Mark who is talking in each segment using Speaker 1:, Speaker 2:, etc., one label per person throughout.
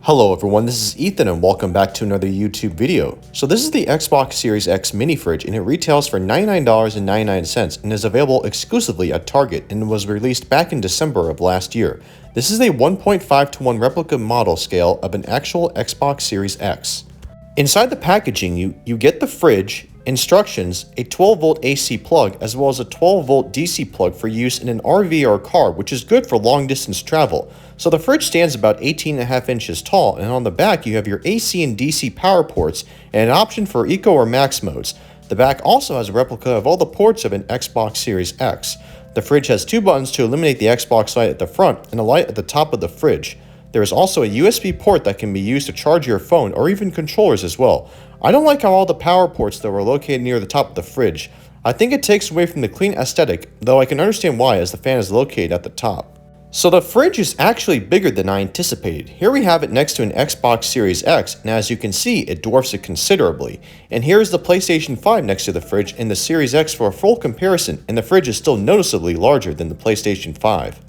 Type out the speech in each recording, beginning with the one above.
Speaker 1: Hello everyone, this is Ethan and welcome back to another YouTube video. So this is the Xbox Series X mini fridge and it retails for $99.99 and is available exclusively at Target and was released back in December of last year. This is a 1.5:1 replica model scale of an actual Xbox Series X. Inside the packaging you get the fridge, instructions, a 12-volt AC plug, as well as a 12-volt DC plug for use in an RV or car, which is good for long-distance travel. So the fridge stands about 18.5 inches tall, and on the back you have your AC and DC power ports and an option for Eco or Max modes. The back also has a replica of all the ports of an Xbox Series X. The fridge has two buttons to illuminate the Xbox light at the front and a light at the top of the fridge. There is also a USB port that can be used to charge your phone or even controllers as well. I don't like how all the power ports though are located near the top of the fridge. I think it takes away from the clean aesthetic, though I can understand why as the fan is located at the top. So the fridge is actually bigger than I anticipated. Here we have it next to an Xbox Series X, and as you can see, it dwarfs it considerably. And here is the PlayStation 5 next to the fridge and the Series X for a full comparison, and the fridge is still noticeably larger than the PlayStation 5.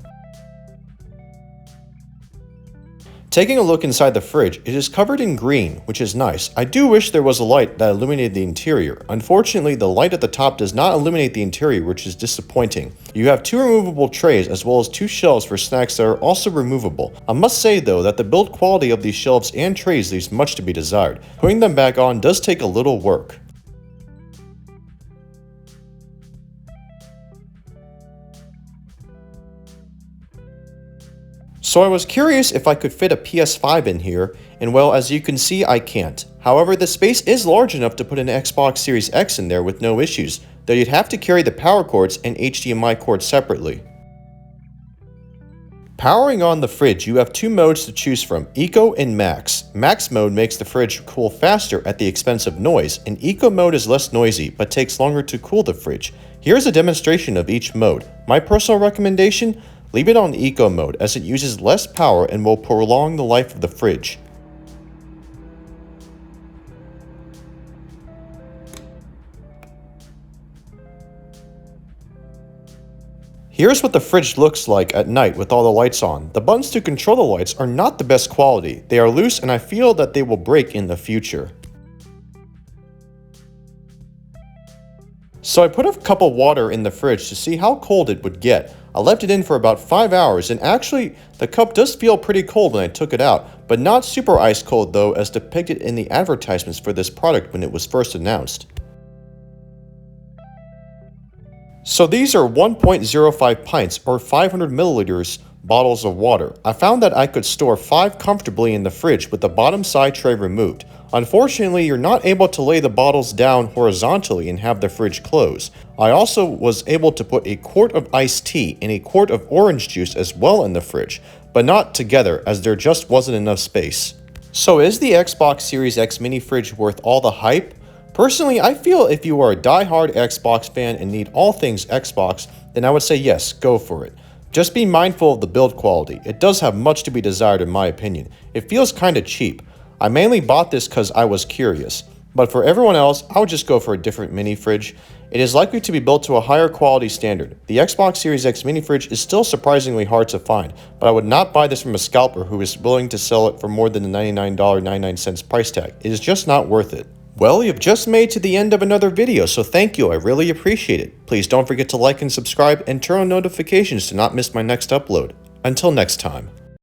Speaker 1: Taking a look inside the fridge, it is covered in green, which is nice. I do wish there was a light that illuminated the interior. Unfortunately, the light at the top does not illuminate the interior, which is disappointing. You have two removable trays as well as two shelves for snacks that are also removable. I must say though that the build quality of these shelves and trays leaves much to be desired. Putting them back on does take a little work. So I was curious if I could fit a PS5 in here, and well, as you can see, I can't. However, the space is large enough to put an Xbox Series X in there with no issues, though you'd have to carry the power cords and HDMI cord separately. Powering on the fridge, you have two modes to choose from, Eco and Max. Max mode makes the fridge cool faster at the expense of noise, and Eco mode is less noisy, but takes longer to cool the fridge. Here's a demonstration of each mode. My personal recommendation? Leave it on Eco mode as it uses less power and will prolong the life of the fridge. Here's what the fridge looks like at night with all the lights on. The buttons to control the lights are not the best quality. They are loose and I feel that they will break in the future. So I put a cup of water in the fridge to see how cold it would get. I left it in for about 5 hours and actually the cup does feel pretty cold when I took it out, but not super ice cold though as depicted in the advertisements for this product when it was first announced. So these are 1.05 pints or 500 milliliters bottles of water. I found that I could store 5 comfortably in the fridge with the bottom side tray removed. Unfortunately, you're not able to lay the bottles down horizontally and have the fridge close. I also was able to put a quart of iced tea and a quart of orange juice as well in the fridge, but not together as there just wasn't enough space. So is the Xbox Series X mini fridge worth all the hype? Personally, I feel if you are a die-hard Xbox fan and need all things Xbox, then I would say yes, go for it. Just be mindful of the build quality. It does have much to be desired in my opinion. It feels kinda cheap. I mainly bought this because I was curious, but for everyone else, I would just go for a different mini fridge. It is likely to be built to a higher quality standard. The Xbox Series X mini fridge is still surprisingly hard to find, but I would not buy this from a scalper who is willing to sell it for more than the $99.99 price tag. It is just not worth it. Well, you've just made to the end of another video, so thank you, I really appreciate it. Please don't forget to like and subscribe and turn on notifications to not miss my next upload. Until next time.